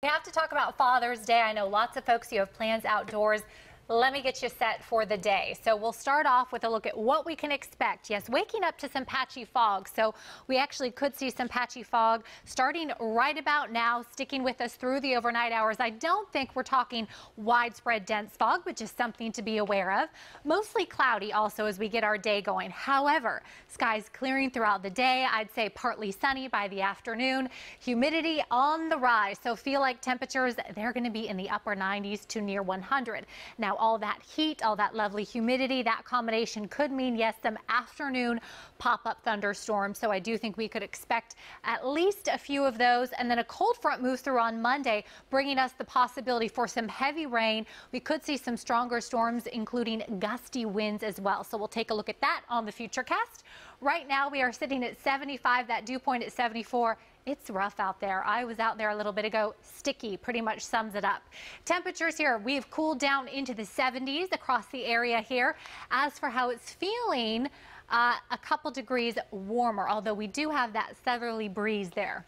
We have to talk about Father's Day. I know lots of folks, you have plans outdoors. Let me get you set for the day. So we'll start off with a look at what we can expect. Yes, waking up to some patchy fog. So we actually could see some patchy fog starting right about now, sticking with us through the overnight hours. I don't think we're talking widespread dense fog, but just something to be aware of. Mostly cloudy also as we get our day going. However, skies clearing throughout the day. I'd say partly sunny by the afternoon. Humidity on the rise. So feel like temperatures, they're going to be in the upper 90s to near 100. Now, all that heat, all that lovely humidity, that combination could mean, yes, some afternoon pop-up thunderstorms. So I do think we could expect at least a few of those. And then a cold front moves through on Monday, bringing us the possibility for some heavy rain. We could see some stronger storms, including gusty winds as well. So we'll take a look at that on the Futurecast. Right now, we are sitting at 75, that dew point at 74. It's rough out there. I was out there a little bit ago. Sticky pretty much sums it up. Temperatures here, we've cooled down into the 70s across the area here. As for how it's feeling, a couple degrees warmer, although we do have that southerly breeze there.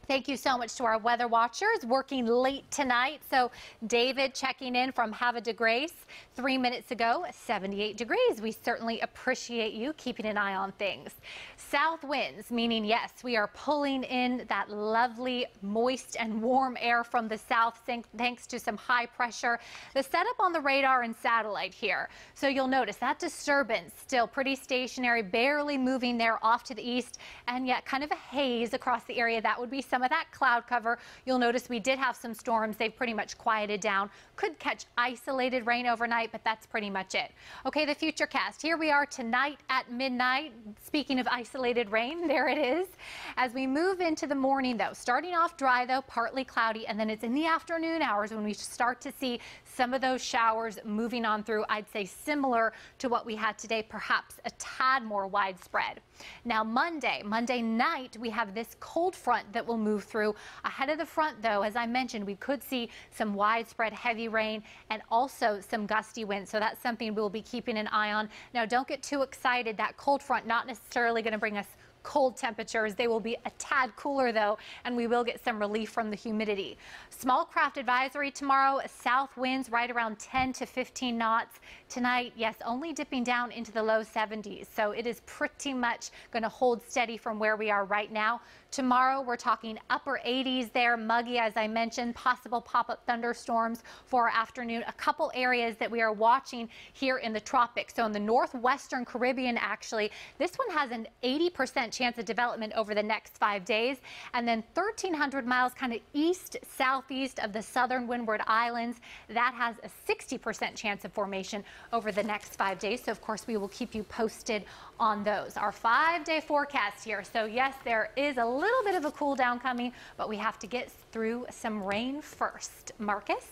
Thank you so much to our weather watchers working late tonight. So David checking in from Havre de Grace 3 minutes ago, 78 degrees. We certainly appreciate you keeping an eye on things. South winds, meaning yes, we are pulling in that lovely moist and warm air from the south thanks to some high pressure. The setup on the radar and satellite here. So you'll notice that disturbance still pretty stationary, barely moving there off to the east, and yet kind of a haze across the area. That would be some of that cloud cover. You'll notice we did have some storms. They've pretty much quieted down. Could catch isolated rain overnight, but that's pretty much it. Okay, the Futurecast. Here we are tonight at midnight. Speaking of isolated rain, there it is. As we move into the morning, though, starting off dry, though, partly cloudy, and then it's in the afternoon hours when we start to see some of those showers moving on through. I'd say similar to what we had today, perhaps a tad more widespread. Now, Monday night, we have this cold front that will move through. Ahead of the front, though, as I mentioned, we could see some widespread heavy rain and also some gusty winds. So that's something we'll be keeping an eye on. Now, don't get too excited. That cold front not necessarily going to bring us cold temperatures. They will be a tad cooler, though, and we will get some relief from the humidity. Small craft advisory tomorrow, south winds right around 10 to 15 knots. Tonight, yes, only dipping down into the low 70s. So it is pretty much going to hold steady from where we are right now. Tomorrow, we're talking upper 80s there. Muggy, as I mentioned, possible pop-up thunderstorms for our afternoon. A couple areas that we are watching here in the tropics. So in the northwestern Caribbean, actually, this one has an 80% chance of development over the next 5 days. And then 1,300 miles kind of east-southeast of the southern Windward Islands, that has a 60% chance of formation over the next 5 days. So, of course, we will keep you posted on those. Our 5-day forecast here. So, yes, there is a little bit of a cool down coming, but we have to get through some rain first. Marcus?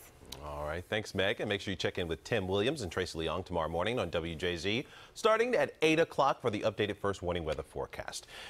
All right, thanks, Meg. And make sure you check in with Tim Williams and Tracy Leong tomorrow morning on WJZ, starting at 8 o'clock for the updated first warning weather forecast.